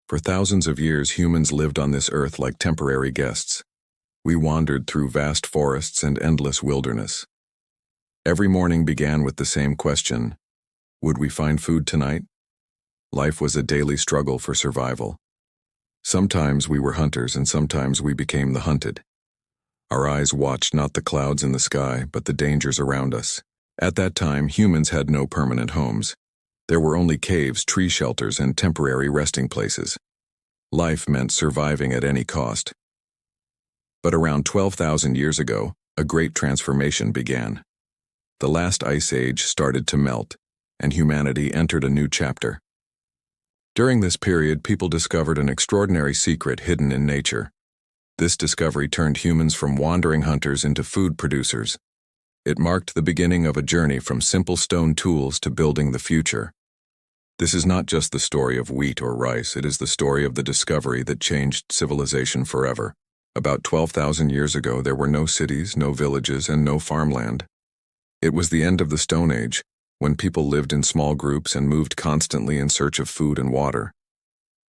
For thousands of years, humans lived on this earth like temporary guests. We wandered through vast forests and endless wilderness. Every morning began with the same question: would we find food tonight? Life was a daily struggle for survival. Sometimes we were hunters and sometimes we became the hunted. Our eyes watched not the clouds in the sky, but the dangers around us. At that time, humans had no permanent homes. There were only caves, tree shelters, and temporary resting places. Life meant surviving at any cost. But around 12,000 years ago, a great transformation began. The last ice age started to melt, and humanity entered a new chapter. During this period, people discovered an extraordinary secret hidden in nature. This discovery turned humans from wandering hunters into food producers. It marked the beginning of a journey from simple stone tools to building the future. This is not just the story of wheat or rice, it is the story of the discovery that changed civilization forever. About 12,000 years ago, there were no cities, no villages, and no farmland. It was the end of the Stone Age, when people lived in small groups and moved constantly in search of food and water.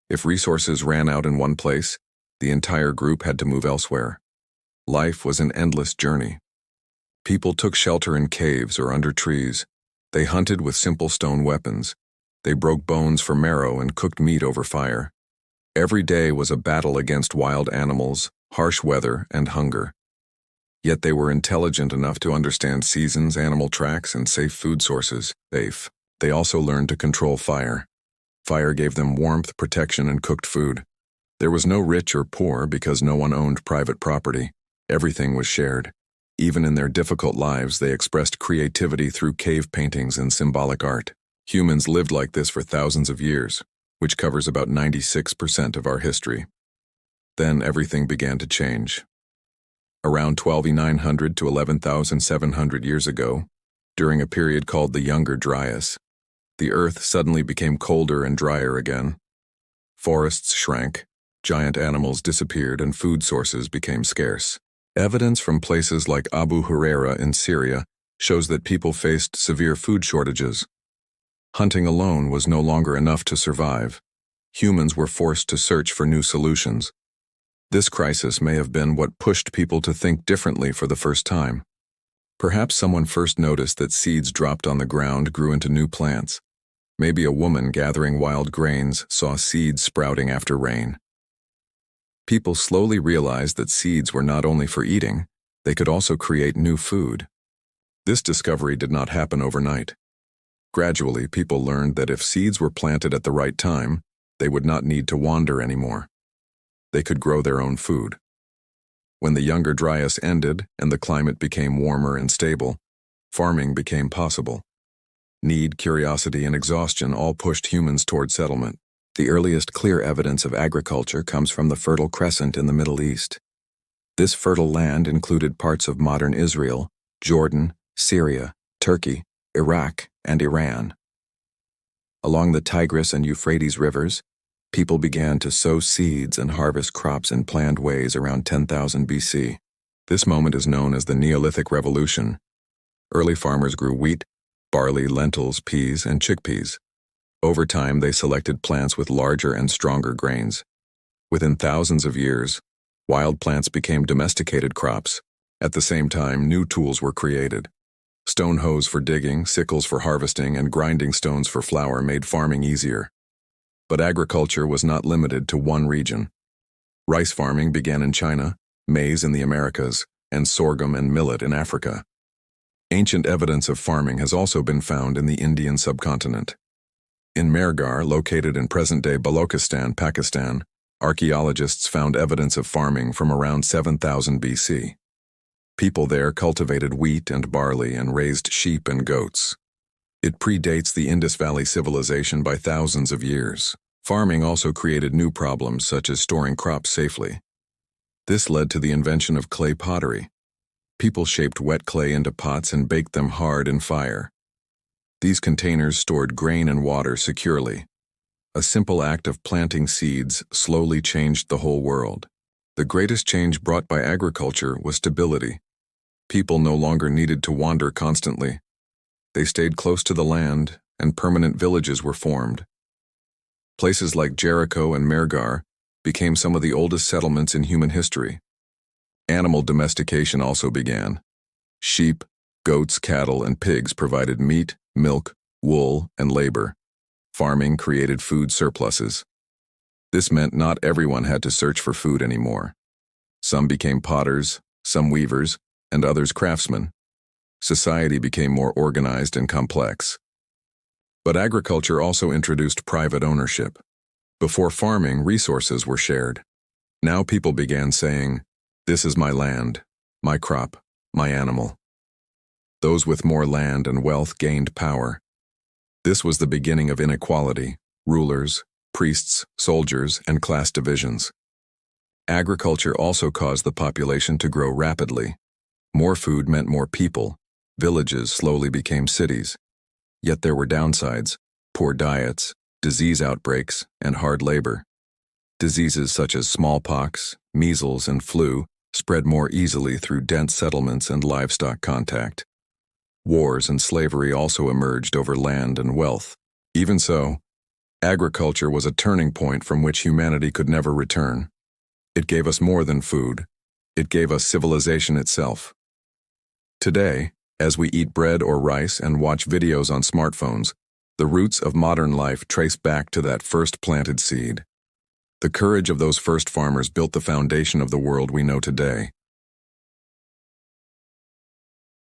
If resources ran out in one place, the entire group had to move elsewhere. Life was an endless journey. People took shelter in caves or under trees. They hunted with simple stone weapons. They broke bones for marrow and cooked meat over fire. Every day was a battle against wild animals, harsh weather, and hunger. Yet they were intelligent enough to understand seasons, animal tracks, and safe food sources. They also learned to control fire. Fire gave them warmth, protection, and cooked food. There was no rich or poor because no one owned private property. Everything was shared. Even in their difficult lives, they expressed creativity through cave paintings and symbolic art. Humans lived like this for thousands of years, which covers about 96% of our history. Then everything began to change. Around 12,900 to 11,700 years ago, during a period called the Younger Dryas, the Earth suddenly became colder and drier again. Forests shrank, giant animals disappeared, and food sources became scarce. Evidence from places like Abu Huraira in Syria shows that people faced severe food shortages. Hunting alone was no longer enough to survive. Humans were forced to search for new solutions. This crisis may have been what pushed people to think differently for the first time. Perhaps someone first noticed that seeds dropped on the ground grew into new plants. Maybe a woman gathering wild grains saw seeds sprouting after rain. People slowly realized that seeds were not only for eating, they could also create new food. This discovery did not happen overnight. Gradually, people learned that if seeds were planted at the right time, they would not need to wander anymore. They could grow their own food. When the Younger Dryas ended and the climate became warmer and stable, farming became possible. Need, curiosity, and exhaustion all pushed humans toward settlement. The earliest clear evidence of agriculture comes from the Fertile Crescent in the Middle East. This fertile land included parts of modern Israel, Jordan, Syria, Turkey, Iraq, and Iran. Along the Tigris and Euphrates rivers, people began to sow seeds and harvest crops in planned ways around 10,000 BC. This moment is known as the Neolithic Revolution. Early farmers grew wheat, barley, lentils, peas, and chickpeas. Over time, they selected plants with larger and stronger grains. Within thousands of years, wild plants became domesticated crops. At the same time, new tools were created. Stone hoes for digging, sickles for harvesting, and grinding stones for flour made farming easier. But agriculture was not limited to one region. Rice farming began in China, maize in the Americas, and sorghum and millet in Africa. Ancient evidence of farming has also been found in the Indian subcontinent. In Mehrgarh, located in present-day Balochistan, Pakistan, archaeologists found evidence of farming from around 7,000 BC. People there cultivated wheat and barley and raised sheep and goats. It predates the Indus Valley civilization by thousands of years. Farming also created new problems such as storing crops safely. This led to the invention of clay pottery. People shaped wet clay into pots and baked them hard in fire. These containers stored grain and water securely. A simple act of planting seeds slowly changed the whole world. The greatest change brought by agriculture was stability. People no longer needed to wander constantly. They stayed close to the land, and permanent villages were formed. Places like Jericho and Mergar became some of the oldest settlements in human history. Animal domestication also began. Sheep, goats, cattle, and pigs provided meat, milk, wool, and labor. Farming created food surpluses. This meant not everyone had to search for food anymore. Some became potters, some weavers, and others craftsmen. Society became more organized and complex. But agriculture also introduced private ownership. Before farming, resources were shared. Now people began saying, "This is my land, my crop, my animal." Those with more land and wealth gained power. This was the beginning of inequality, rulers, priests, soldiers, and class divisions. Agriculture also caused the population to grow rapidly. More food meant more people. Villages slowly became cities. Yet there were downsides: poor diets, disease outbreaks, and hard labor. Diseases such as smallpox, measles, and flu spread more easily through dense settlements and livestock contact. Wars and slavery also emerged over land and wealth. Even so, agriculture was a turning point from which humanity could never return. It gave us more than food. It gave us civilization itself. Today, as we eat bread or rice and watch videos on smartphones, the roots of modern life trace back to that first planted seed. The courage of those first farmers built the foundation of the world we know today.